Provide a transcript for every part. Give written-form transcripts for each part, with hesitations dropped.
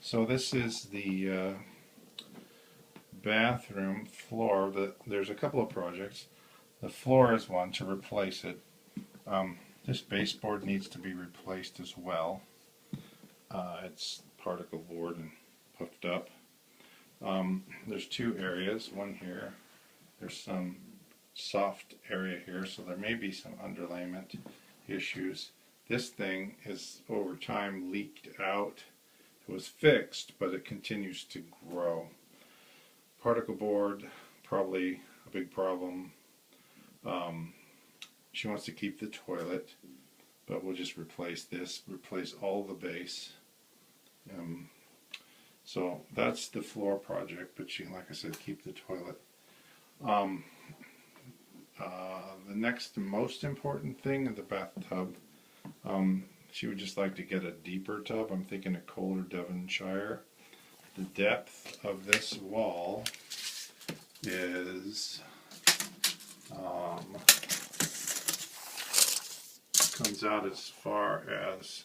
So this is the bathroom floor. There's a couple of projects. The floor is one to replace it. This baseboard needs to be replaced as well. It's particle board and hooked up. There's two areas, one here. There's some soft area here, so there may be some underlayment issues. This thing is over time leaked out. It was fixed, but it continues to grow. Particle board, probably a big problem. She wants to keep the toilet, but we'll just replace this, replace all the base. So that's the floor project, but she, like I said, keep the toilet. The next most important thing is the bathtub. She would just like to get a deeper tub. I'm thinking a Kohler Devonshire. The depth of this wall is comes out as far as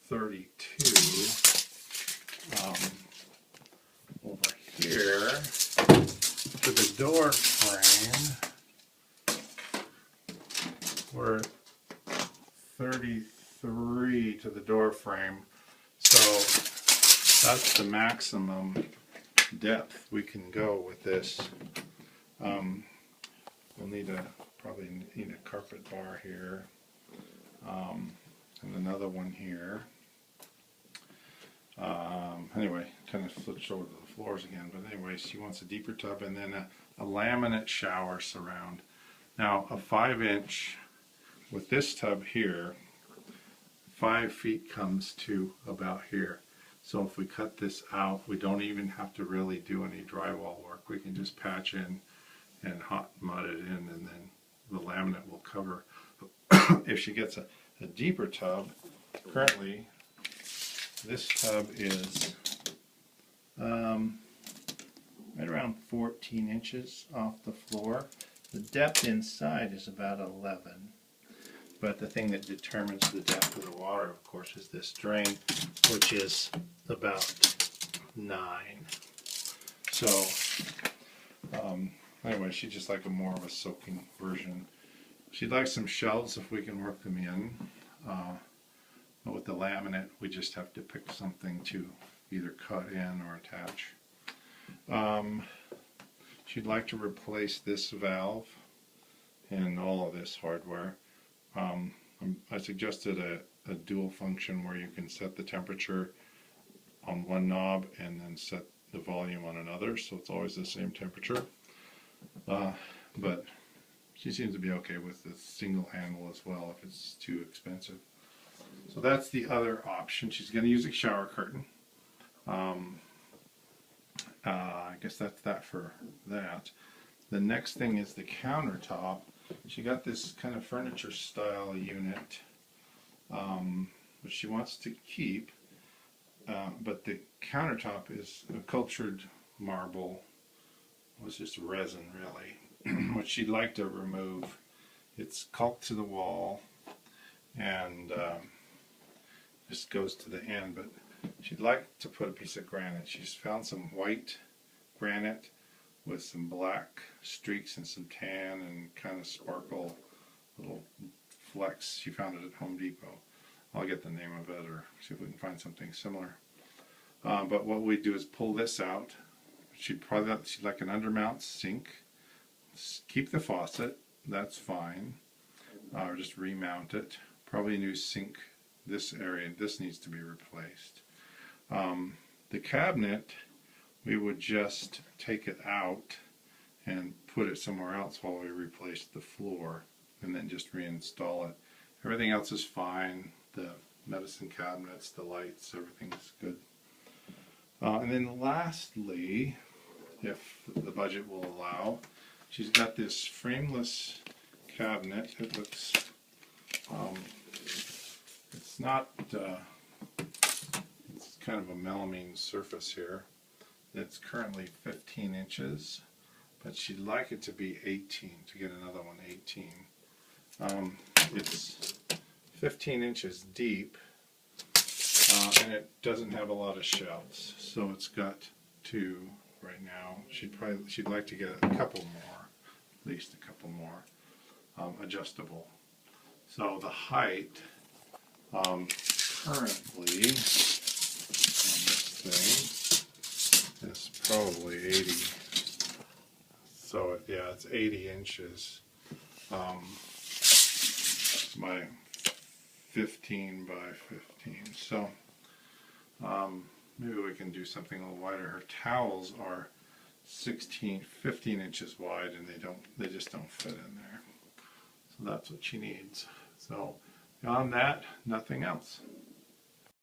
32. Over here to the door frame, we're 33 to the door frame, so that's the maximum depth we can go with this. We'll probably need a carpet bar here, and another one here. Anyway, kind of switched over to the floors again, but anyway, she wants a deeper tub and then a laminate shower surround. Now, a 5-inch with this tub here, 5 feet comes to about here. So if we cut this out, we don't even have to really do any drywall work. We can just patch in and hot mud it in, and then the laminate will cover. If she gets a deeper tub, currently this tub is right around 14 inches off the floor. The depth inside is about 11. But the thing that determines the depth of the water, of course, is this drain, which is about 9. So, anyway, she'd just like more of a soaking version. She'd like some shelves if we can work them in. But with the laminate, we just have to pick something to either cut in or attach. She'd like to replace this valve and all of this hardware. I suggested a dual function where you can set the temperature on one knob and then set the volume on another, so it's always the same temperature. But she seems to be okay with the single handle as well if it's too expensive. So that's the other option. She's going to use a shower curtain. I guess that's that for that. The next thing is the countertop. She got this kind of furniture style unit, which she wants to keep, but the countertop is a cultured marble. It was just resin really, which she'd like to remove. It's caulked to the wall and just goes to the end, but she'd like to put a piece of granite. She's found some white granite with some black streaks and some tan and kind of sparkle little flecks. She found it at Home Depot. I'll get the name of it or see if we can find something similar. But what we do is pull this out. She'd like an undermount sink. Keep the faucet, that's fine. Or just remount it. Probably a new sink. This area, this needs to be replaced. The cabinet, we would just take it out and put it somewhere else while we replace the floor and then just reinstall it. Everything else is fine. The medicine cabinets, the lights, everything's good. And then lastly, if the budget will allow, she's got this frameless cabinet. It looks, it's not, it's kind of a melamine surface here. It's currently 15 inches, but she'd like it to be 18, to get another one 18. It's 15 inches deep, and it doesn't have a lot of shelves, so it's got two right now. She'd like to get a couple more, at least a couple more, adjustable. So the height currently on this thing is probably 80. So yeah, it's 80 inches. My 15 by 15. So maybe we can do something a little wider. Her towels are 15 inches wide, and they just don't fit in there. So that's what she needs. So beyond that, nothing else.